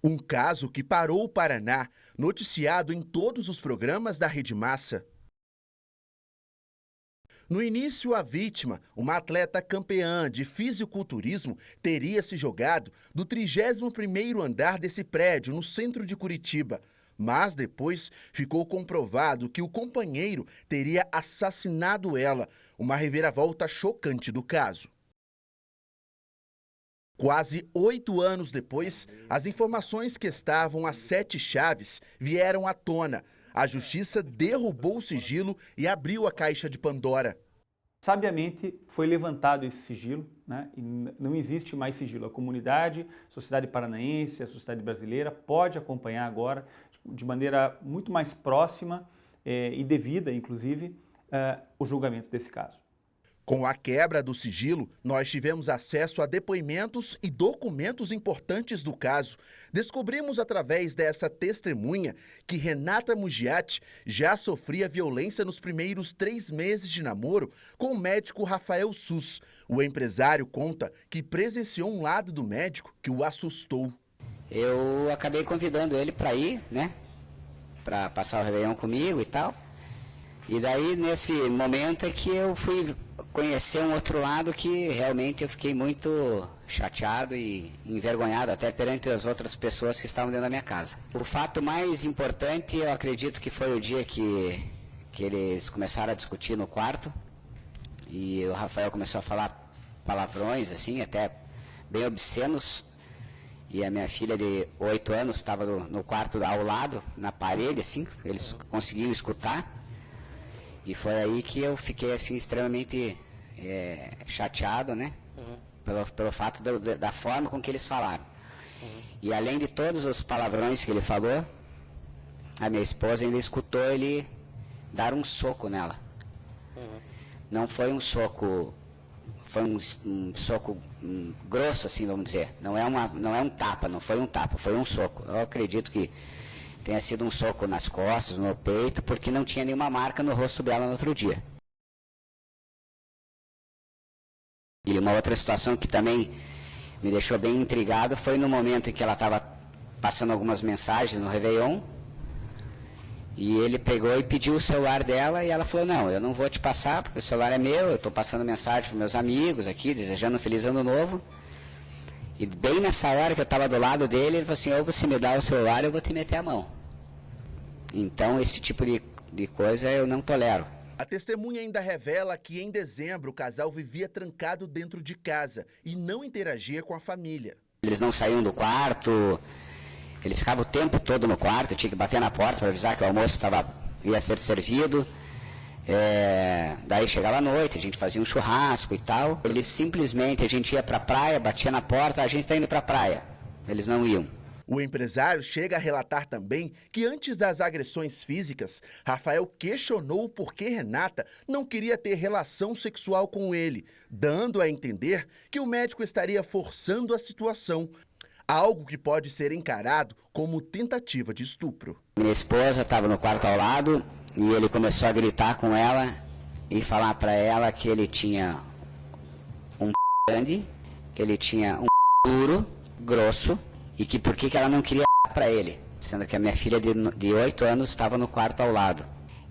Um caso que parou o Paraná, noticiado em todos os programas da Rede Massa. No início, a vítima, uma atleta campeã de fisiculturismo, teria se jogado do 31º andar desse prédio, no centro de Curitiba. Mas depois ficou comprovado que o companheiro teria assassinado ela, uma reviravolta chocante do caso. Quase 8 anos depois, as informações que estavam às 7 chaves vieram à tona. A justiça derrubou o sigilo e abriu a caixa de Pandora. Sabiamente foi levantado esse sigilo, né? E não existe mais sigilo. A comunidade, a sociedade paranaense, a sociedade brasileira pode acompanhar agora de maneira muito mais próxima e devida, inclusive, o julgamento desse caso. Com a quebra do sigilo, nós tivemos acesso a depoimentos e documentos importantes do caso. Descobrimos através dessa testemunha que Renata Mugiati já sofria violência nos primeiros 3 meses de namoro com o médico Rafael Sus. O empresário conta que presenciou um lado do médico que o assustou. Eu acabei convidando ele para ir, né? Para passar o Réveillon comigo e tal. E daí, nesse momento, é que eu fui conhecer um outro lado que realmente eu fiquei muito chateado e envergonhado até perante as outras pessoas que estavam dentro da minha casa. O fato mais importante, eu acredito que foi o dia que eles começaram a discutir no quarto e o Rafael começou a falar palavrões, assim, até bem obscenos, e a minha filha de 8 anos estava no quarto ao lado, na parede, assim, eles conseguiram escutar. E foi aí que eu fiquei assim extremamente chateado, né? Pelo fato da forma com que eles falaram. E além de todos os palavrões que ele falou, a minha esposa ainda escutou ele dar um soco nela. Não foi um soco, foi um soco grosso, assim, vamos dizer. Não é um tapa, não foi um tapa, foi um soco. Eu acredito que tenha sido um soco nas costas, no peito, porque não tinha nenhuma marca no rosto dela no outro dia. E uma outra situação que também me deixou bem intrigado foi no momento em que ela estava passando algumas mensagens no Réveillon, e ele pegou e pediu o celular dela, e ela falou, não, eu não vou te passar, porque o celular é meu, eu estou passando mensagem para meus amigos aqui, desejando um feliz ano novo. E bem nessa hora que eu estava do lado dele, ele falou assim, ou você me dá o celular, eu vou te meter a mão. Então, esse tipo de coisa eu não tolero. A testemunha ainda revela que em dezembro o casal vivia trancado dentro de casa e não interagia com a família. Eles não saíam do quarto, eles ficavam o tempo todo no quarto, eu tinha que bater na porta para avisar que o almoço ia ser servido. Daí chegava a noite, a gente fazia um churrasco e tal. Eles simplesmente, a gente ia para a praia, batia na porta, a gente está indo para a praia. Eles não iam. O empresário chega a relatar também que antes das agressões físicas, Rafael questionou por que Renata não queria ter relação sexual com ele, dando a entender que o médico estaria forçando a situação, algo que pode ser encarado como tentativa de estupro. Minha esposa estava no quarto ao lado e ele começou a gritar com ela e falar para ela que ele tinha um grande, que ele tinha um duro, grosso, e que por que ela não queria para ele, sendo que a minha filha de 8 anos estava no quarto ao lado.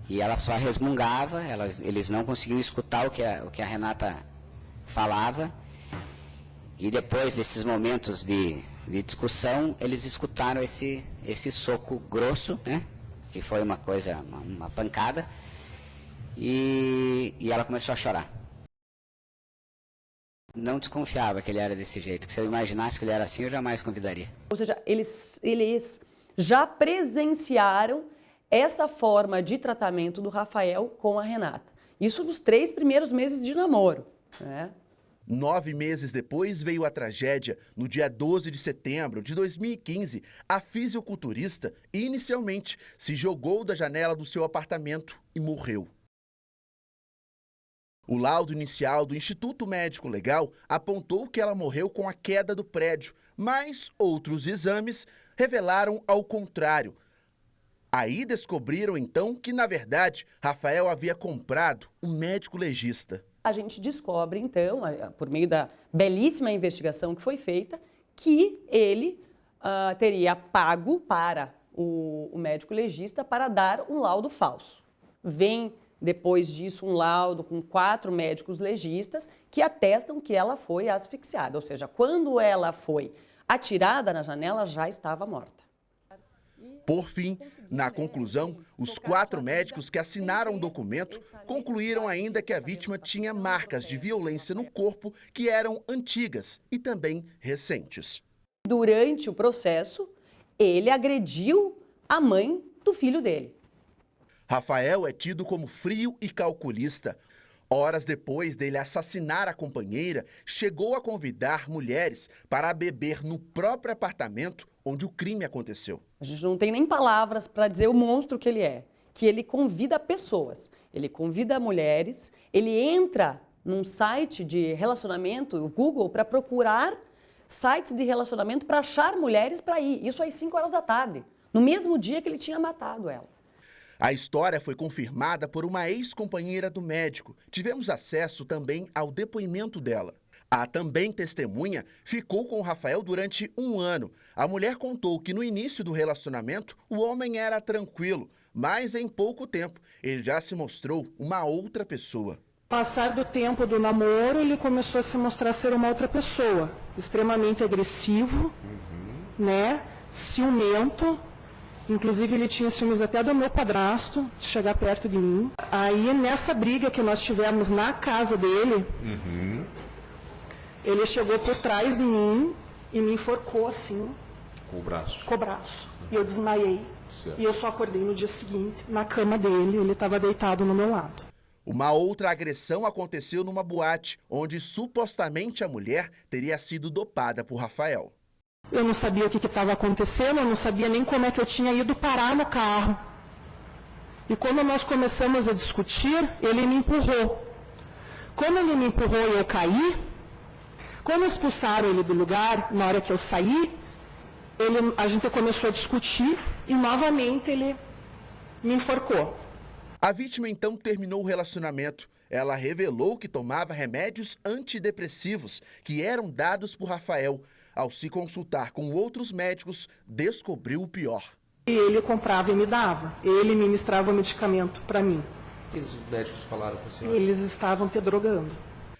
E ela só resmungava, eles não conseguiam escutar o que a Renata falava, e depois desses momentos de discussão, eles escutaram esse soco grosso, né? Que foi uma pancada, e ela começou a chorar. Não desconfiava que ele era desse jeito, que se eu imaginasse que ele era assim, eu jamais convidaria. Ou seja, eles já presenciaram essa forma de tratamento do Rafael com a Renata. Isso nos 3 primeiros meses de namoro, né? 9 meses depois veio a tragédia. No dia 12 de setembro de 2015, a fisiculturista inicialmente se jogou da janela do seu apartamento e morreu. O laudo inicial do Instituto Médico Legal apontou que ela morreu com a queda do prédio, mas outros exames revelaram ao contrário. Aí descobriram então que, na verdade, Rafael havia comprado um médico legista. A gente descobre, então, por meio da belíssima investigação que foi feita, que ele teria pago para o médico legista para dar um laudo falso. Vem, depois disso, um laudo com 4 médicos legistas que atestam que ela foi asfixiada. Ou seja, quando ela foi atirada na janela, já estava morta. Por fim, na conclusão, os 4 médicos que assinaram o documento concluíram ainda que a vítima tinha marcas de violência no corpo que eram antigas e também recentes. Durante o processo, ele agrediu a mãe do filho dele. Rafael é tido como frio e calculista. Horas depois dele assassinar a companheira, chegou a convidar mulheres para beber no próprio apartamento onde o crime aconteceu. A gente não tem nem palavras para dizer o monstro que ele é. Que ele convida pessoas, ele convida mulheres, ele entra num site de relacionamento, o Google, para procurar sites de relacionamento para achar mulheres para ir. Isso às 5 horas da tarde, no mesmo dia que ele tinha matado ela. A história foi confirmada por uma ex-companheira do médico. Tivemos acesso também ao depoimento dela. A também testemunha ficou com o Rafael durante 1 ano. A mulher contou que no início do relacionamento o homem era tranquilo, mas em pouco tempo ele já se mostrou uma outra pessoa. Passar do tempo do namoro, ele começou a se mostrar ser uma outra pessoa, extremamente agressivo, né, ciumento. Inclusive, ele tinha ciúmes até do meu padrasto, de chegar perto de mim. Aí, nessa briga que nós tivemos na casa dele, ele chegou por trás de mim e me enforcou assim. Com o braço? Com o braço. E eu desmaiei. Certo. E eu só acordei no dia seguinte, na cama dele, ele estava deitado no meu lado. Uma outra agressão aconteceu numa boate, onde supostamente a mulher teria sido dopada por Rafael. Eu não sabia o que estava acontecendo, eu não sabia nem como é que eu tinha ido parar no carro. E quando nós começamos a discutir, ele me empurrou. Quando ele me empurrou e eu caí, quando expulsaram ele do lugar, na hora que eu saí, a gente começou a discutir e novamente ele me enforcou. A vítima então terminou o relacionamento. Ela revelou que tomava remédios antidepressivos que eram dados por Rafael. Ao se consultar com outros médicos, descobriu o pior. E ele comprava e me dava. Ele ministrava o medicamento para mim. O que os médicos falaram para a senhora? Eles estavam te drogando.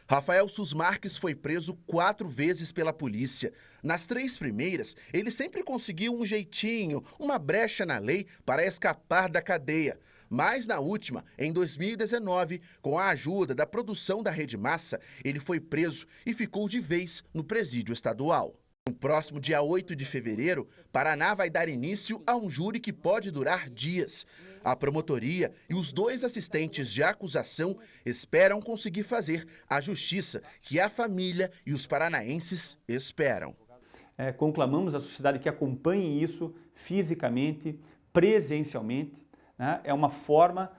Rafael Susmarques foi preso 4 vezes pela polícia. Nas 3 primeiras, ele sempre conseguiu um jeitinho, uma brecha na lei para escapar da cadeia. Mas na última, em 2019, com a ajuda da produção da Rede Massa, ele foi preso e ficou de vez no presídio estadual. No próximo dia 8 de fevereiro, Paraná vai dar início a um júri que pode durar dias. A promotoria e os 2 assistentes de acusação esperam conseguir fazer a justiça que a família e os paranaenses esperam. Conclamamos a sociedade que acompanhe isso fisicamente, presencialmente. Né? É uma forma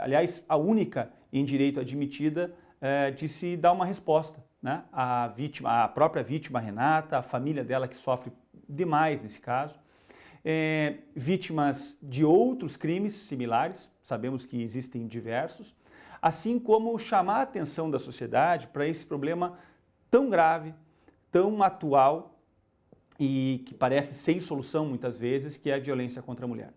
aliás, a única em direito admitida de se dar uma resposta. Né? A própria vítima Renata, a família dela que sofre demais nesse caso, vítimas de outros crimes similares, sabemos que existem diversos, assim como chamar a atenção da sociedade para esse problema tão grave, tão atual e que parece sem solução muitas vezes, que é a violência contra a mulher.